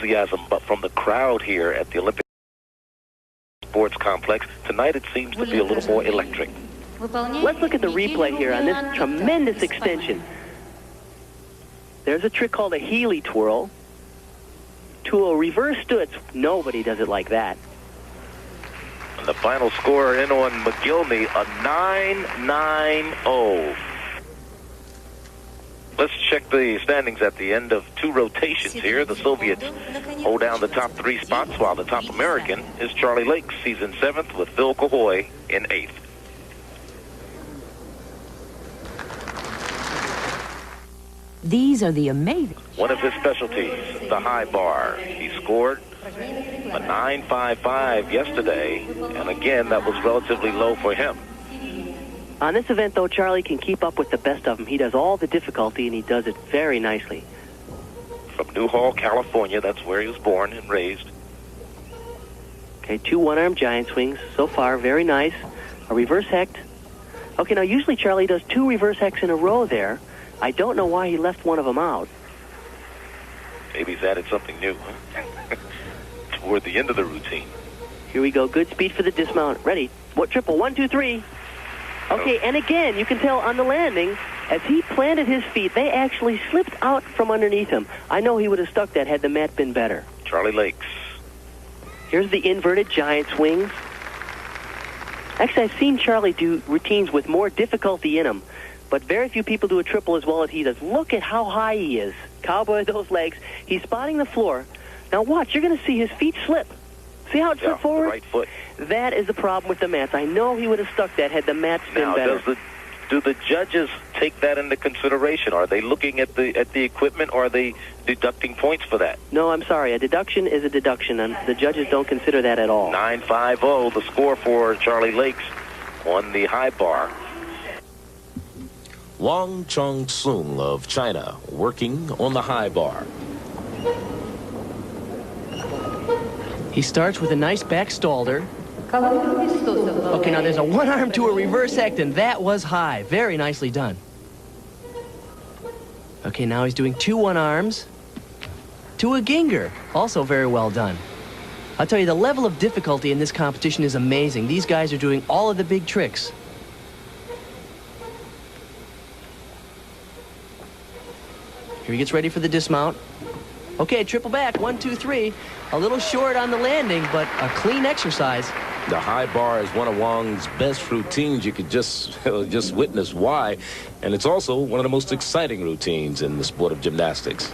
enthusiasm from the crowd here at the Olympic Sports Complex. Tonight it seems to be a little more electric. Let's look at the replay here on this tremendous extension. There's a trick called a Healy twirl. To a reverse stutz, nobody does it like that. And the final score in on McGillney, a 9-9-0. Let's check the standings at the end of 2 rotations here. The Soviets hold down the top 3 spots, while the top American is Charlie Lakes. He's in 7th with Phil Cahoy in 8th. These are the amazing. One of his specialties, the high bar. He scored a 9.55 yesterday, and again, that was relatively low for him. On this event, though, Charlie can keep up with the best of them. He does all the difficulty, and he does it very nicely. From Newhall, California, that's where he was born and raised. Okay, 2 one-arm giant swings so far, very nice. A reverse hecht. Okay, now usually Charlie does 2 reverse hecks in a row there. I don't know why he left one of them out. Maybe he's added something new toward the end of the routine. Here we go. Good speed for the dismount. Ready. What triple? 1, 2, 3. Okay, and again, you can tell on the landing, as he planted his feet, they actually slipped out from underneath him. I know he would have stuck that had the mat been better. Charlie Lakes. Here's the inverted giant swings. Actually, I've seen Charlie do routines with more difficulty in them. But very few people do a triple as well as he does. Look at how high he is. Cowboy those legs. He's spotting the floor. Now watch, you're going to see his feet slip. See how it slipped forward? The right foot. That is the problem with the mats. I know he would have stuck that had the mats been better. Do the judges take that into consideration? Are they looking at the equipment, or are they deducting points for that? No, I'm sorry. A deduction is a deduction, and the judges don't consider that at all. 9.50, the score for Charlie Lakes on the high bar. Wang Chong-sung of China working on the high bar. He starts with a nice back stalder. Okay, now there's a one arm to a reverse hecht, and that was high. Very nicely done. Okay, now he's doing 2 one arms to a ginger. Also very well done. I'll tell you, the level of difficulty in this competition is amazing. These guys are doing all of the big tricks. Here he gets ready for the dismount. Okay, triple back, 1, 2, 3. A little short on the landing, but a clean exercise. The high bar is one of Wang's best routines. You could just witness why. And it's also one of the most exciting routines in the sport of gymnastics.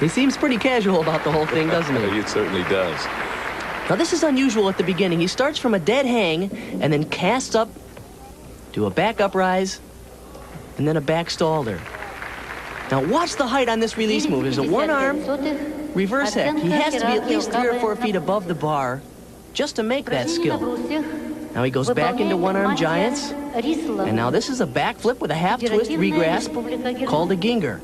He seems pretty casual about the whole thing, doesn't he? It certainly does. Now, this is unusual at the beginning. He starts from a dead hang and then casts up to a back uprise and then a back stalder. Now, watch the height on this release move. There's a one-arm reverse hecht. He has to be at least 3 or 4 feet above the bar just to make that skill. Now he goes back into one-arm giants. And now this is a back flip with a half twist regrasp called a ginger.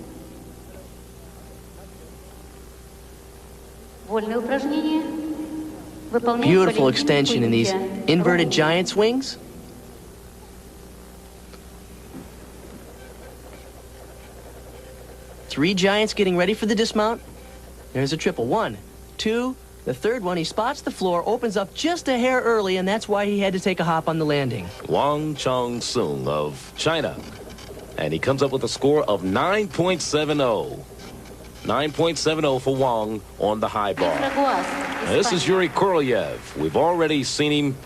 Beautiful extension in these inverted giant swings. Three giants getting ready for the dismount. There's a triple. 1, 2. The third one, he spots the floor, opens up just a hair early, and that's why he had to take a hop on the landing. Wang Chong-sung of China. And he comes up with a score of 9.70. 9.70 for Wang on the high bar. Now, this is Yuri Korolev. We've already seen him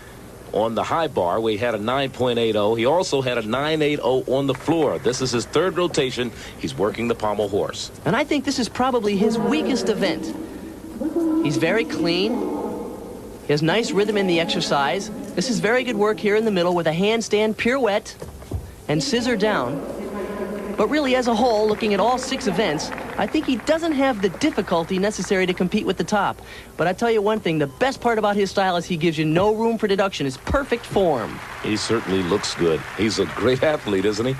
on the high bar. We had a 9.80. He also had a 9.80 on the floor. This is his 3rd rotation. He's working the pommel horse. And I think this is probably his weakest event. He's very clean. He has nice rhythm in the exercise. This is very good work here in the middle with a handstand pirouette and scissor down. But really, as a whole, looking at all 6 events, I think he doesn't have the difficulty necessary to compete with the top. But I tell you one thing, the best part about his style is he gives you no room for deduction. It's perfect form. He certainly looks good. He's a great athlete, isn't he?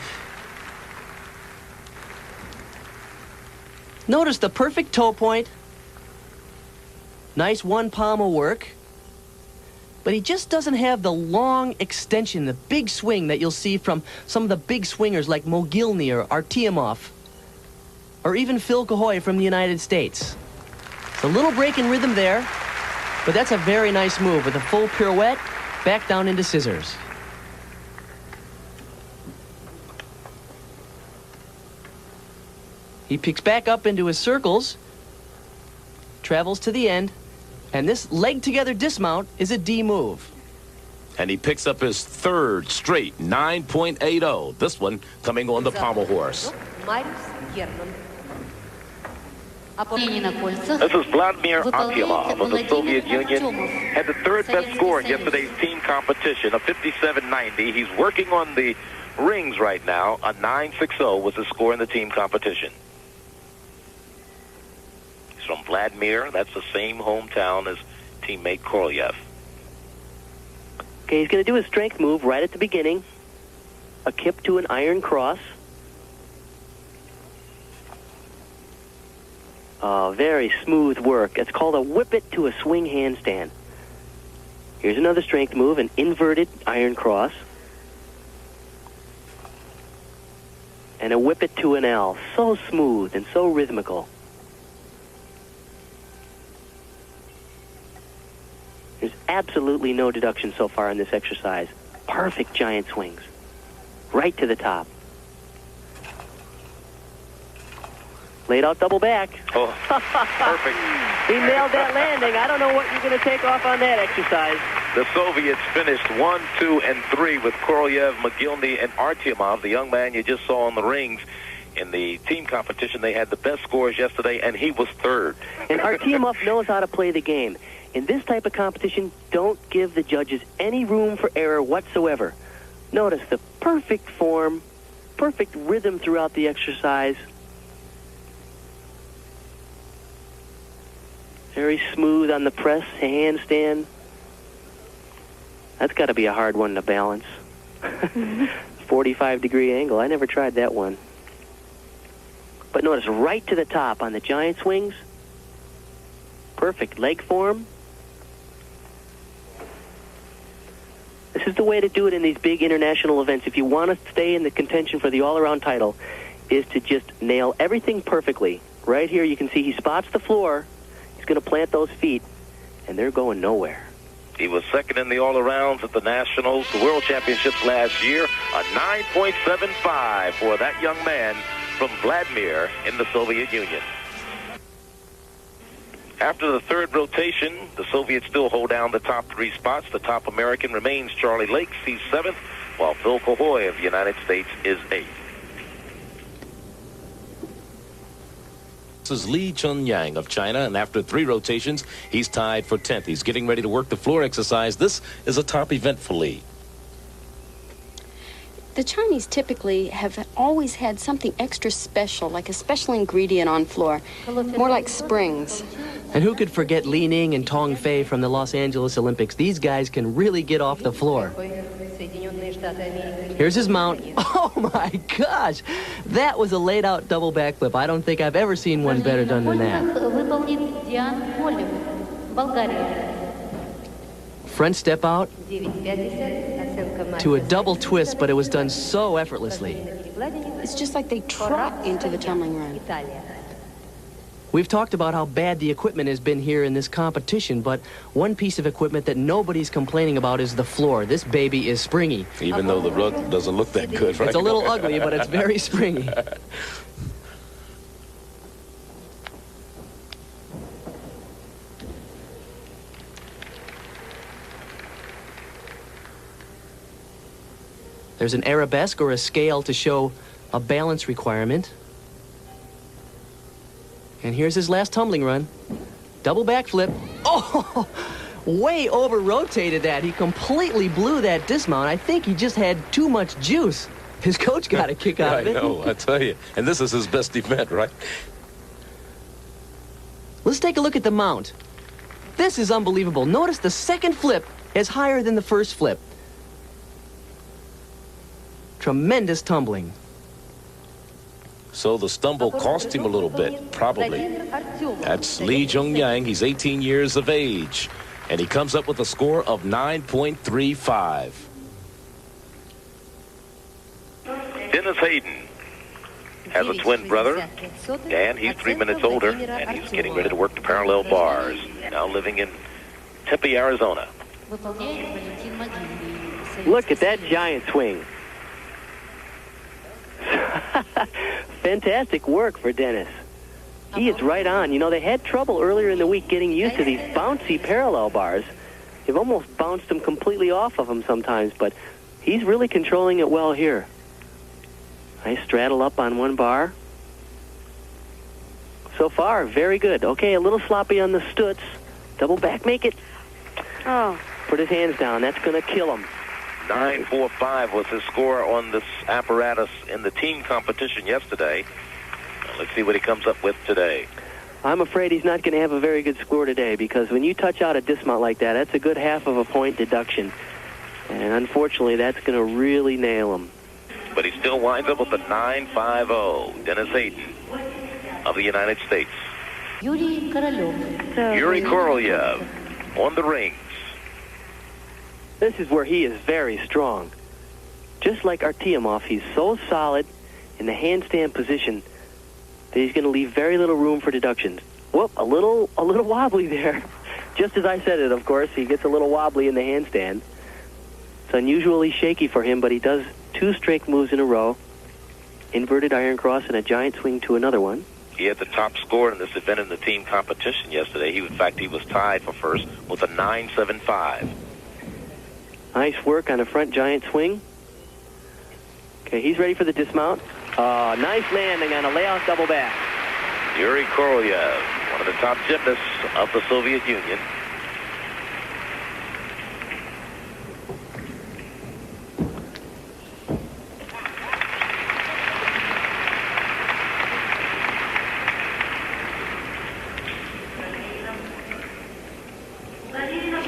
Notice the perfect toe point. Nice one pommel work. But he just doesn't have the long extension, the big swing that you'll see from some of the big swingers like Mogilny or Artyomov, or even Phil Cahoy from the United States. It's a little break in rhythm there, but that's a very nice move with a full pirouette back down into scissors. He picks back up into his circles, travels to the end, and this leg together dismount is a D move. And he picks up his third straight 9.80. This one coming on the pommel horse. This is Vladimir Artyomov of the Soviet Union. Had the third best score in yesterday's team competition, a 57.90. He's working on the rings right now. A 9.60 was his score in the team competition. He's from Vladimir. That's the same hometown as teammate Korolev. Okay, he's going to do his strength move right at the beginning. A kip to an iron cross. Very smooth work. It's called a whip it to a swing handstand. Here's another strength move, an inverted iron cross. And a whip it to an L. So smooth and so rhythmical. There's absolutely no deduction so far in this exercise. Perfect giant swings. Right to the top. Laid out double back. Oh, perfect. He nailed that landing. I don't know what you're going to take off on that exercise. The Soviets finished 1, 2, and 3 with Korolev, Mogilny, and Artyomov, the young man you just saw on the rings. In the team competition, they had the best scores yesterday, and he was third. And Artyomov knows how to play the game. In this type of competition, don't give the judges any room for error whatsoever. Notice the perfect form, perfect rhythm throughout the exercise. Very smooth on the press, handstand. That's got to be a hard one to balance. 45-degree angle. I never tried that one. But notice right to the top on the giant swings. Perfect leg form. This is the way to do it in these big international events. If you want to stay in the contention for the all-around title, is to just nail everything perfectly. Right here you can see he spots the floor. He's going to plant those feet, and they're going nowhere. He was second in the all-arounds at the Nationals, the World Championships last year. A 9.75 for that young man from Vladimir in the Soviet Union. After the third rotation, the Soviets still hold down the top three spots. The top American remains Charlie Lakes. He's 7th, while Phil Cahoy of the United States is 8th. This is Lee Chunyang of China, and after 3 rotations, he's tied for 10th. He's getting ready to work the floor exercise. This is a top event for Lee. The Chinese typically have always had something extra special, like a special ingredient on floor, more like springs. And who could forget Li Ning and Tong Fei from the Los Angeles Olympics? These guys can really get off the floor. Here's his mount. Oh my gosh! That was a laid out double backflip. I don't think I've ever seen one better done than that. Front step out to a double twist, but it was done so effortlessly. It's just like they trot into the tumbling run. We've talked about how bad the equipment has been here in this competition, but one piece of equipment that nobody's complaining about is the floor. This baby is springy. Even though the rug doesn't look that good, right? It's a little ugly, but it's very springy. There's an arabesque or a scale to show a balance requirement. And here's his last tumbling run. Double backflip. Oh, way over-rotated that. He completely blew that dismount. I think he just had too much juice. His coach got a kick out of it. I know, I tell you. And this is his best event, right? Let's take a look at the mount. This is unbelievable. Notice the second flip is higher than the first flip. Tremendous tumbling. So the stumble cost him a little bit, probably. That's Lee Chunyang. He's 18 years of age, and he comes up with a score of 9.35. Dennis Hayden has a twin brother, and he's 3 minutes older, and he's getting ready to work the parallel bars. Now living in Tempe, Arizona. Look at that giant swing. Fantastic work for Dennis. He is right on. You know, they had trouble earlier in the week getting used to these bouncy parallel bars. They've almost bounced them completely off of him sometimes, but he's really controlling it well here. Nice straddle up on one bar. So far, very good. Okay, a little sloppy on the stutz. Double back, make it. Oh. Put his hands down. That's going to kill him. 9.45 was his score on this apparatus in the team competition yesterday. Let's see what he comes up with today. I'm afraid he's not going to have a very good score today, because when you touch out a dismount like that, that's a good half of a point deduction. And unfortunately, that's going to really nail him. But he still winds up with a 9.50. Dennis Hayden of the United States. Yuri Korolev on the rings. This is where he is very strong. Just like Artyomov, he's so solid in the handstand position that he's going to leave very little room for deductions. Whoop, a little wobbly there. Just as I said it, of course, he gets a little wobbly in the handstand. It's unusually shaky for him, but he does 2 straight moves in a row. Inverted iron cross and a giant swing to another one. He had the top score in this event in the team competition yesterday. In fact, he was tied for first with a 9.75. Nice work on a front giant swing. Okay, he's ready for the dismount. Nice landing on a layoff double back. Yuri Korolev, one of the top gymnasts of the Soviet Union.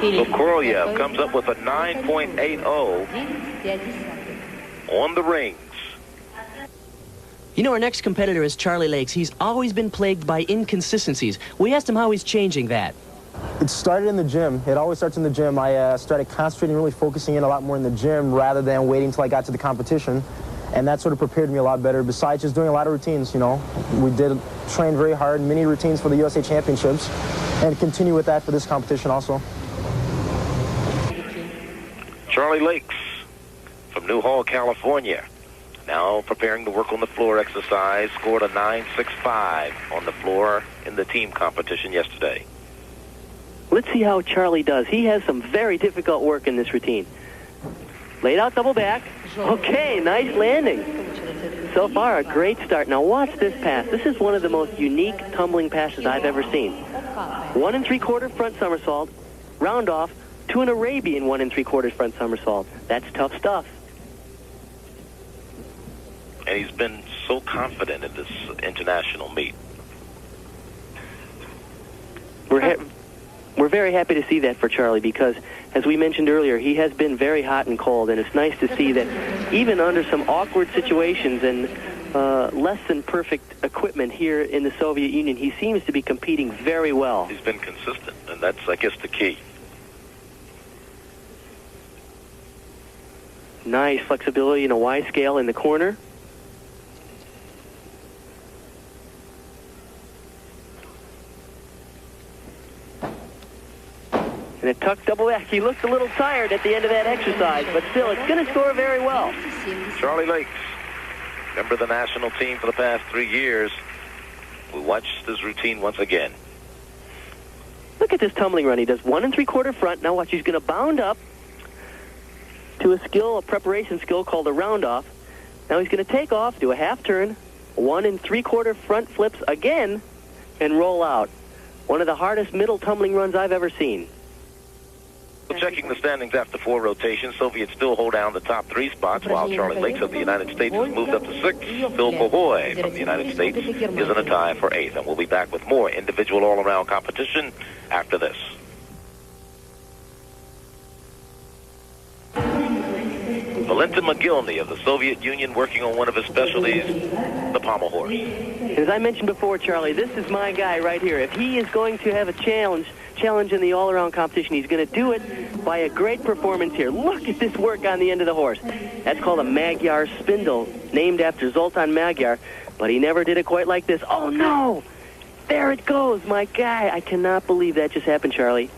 So Korolev comes up with a 9.80 on the rings. You know, our next competitor is Charlie Lakes. He's always been plagued by inconsistencies. We asked him how he's changing that. It started in the gym. It always starts in the gym. I started concentrating, really focusing in a lot more in the gym rather than waiting until I got to the competition. And that sort of prepared me a lot better, besides just doing a lot of routines, you know. We did train very hard, many routines for the USA Championships, and continue with that for this competition also. Charlie Lakes from New Hall, California. Now preparing to work on the floor exercise. Scored a 9.65 on the floor in the team competition yesterday. Let's see how Charlie does. He has some very difficult work in this routine. Laid out double back. Okay, nice landing. So far, a great start. Now watch this pass. This is one of the most unique tumbling passes I've ever seen. 1 3/4 front somersault, round off, to an Arabian 1 3/4 front somersault. That's tough stuff. And he's been so confident in this international meet. We're very happy to see that for Charlie, because, as we mentioned earlier, he has been very hot and cold, and it's nice to see that even under some awkward situations and less than perfect equipment here in the Soviet Union, he seems to be competing very well. He's been consistent, and that's, I guess, the key. Nice flexibility in a Y scale in the corner. And a tuck double back. He looked a little tired at the end of that exercise, but still, it's going to score very well. Charlie Lakes, member of the national team for the past 3 years. We watched this routine once again. Look at this tumbling run. He does 1 3/4 front. Now watch, he's going to bound up to a preparation skill called a round off. Now he's going to take off, do a half turn, 1 3/4 front flips again, and roll out. One of the hardest middle tumbling runs I've ever seen. Checking the standings after 4 rotations, Soviets still hold down the top 3 spots, while Charlie Lakes of the United States has moved up to 6th. Phil Kohoy from the United States is in a tie for 8th. And we'll be back with more individual all-around competition after this. Valentin McGillney of the Soviet Union working on one of his specialties, the pommel horse. As I mentioned before, Charlie, this is my guy right here. If he is going to have a challenge in the all-around competition, he's going to do it by a great performance here. Look at this work on the end of the horse. That's called a Magyar spindle, named after Zoltan Magyar. but he never did it quite like this. Oh, no! There it goes, my guy. I cannot believe that just happened, Charlie.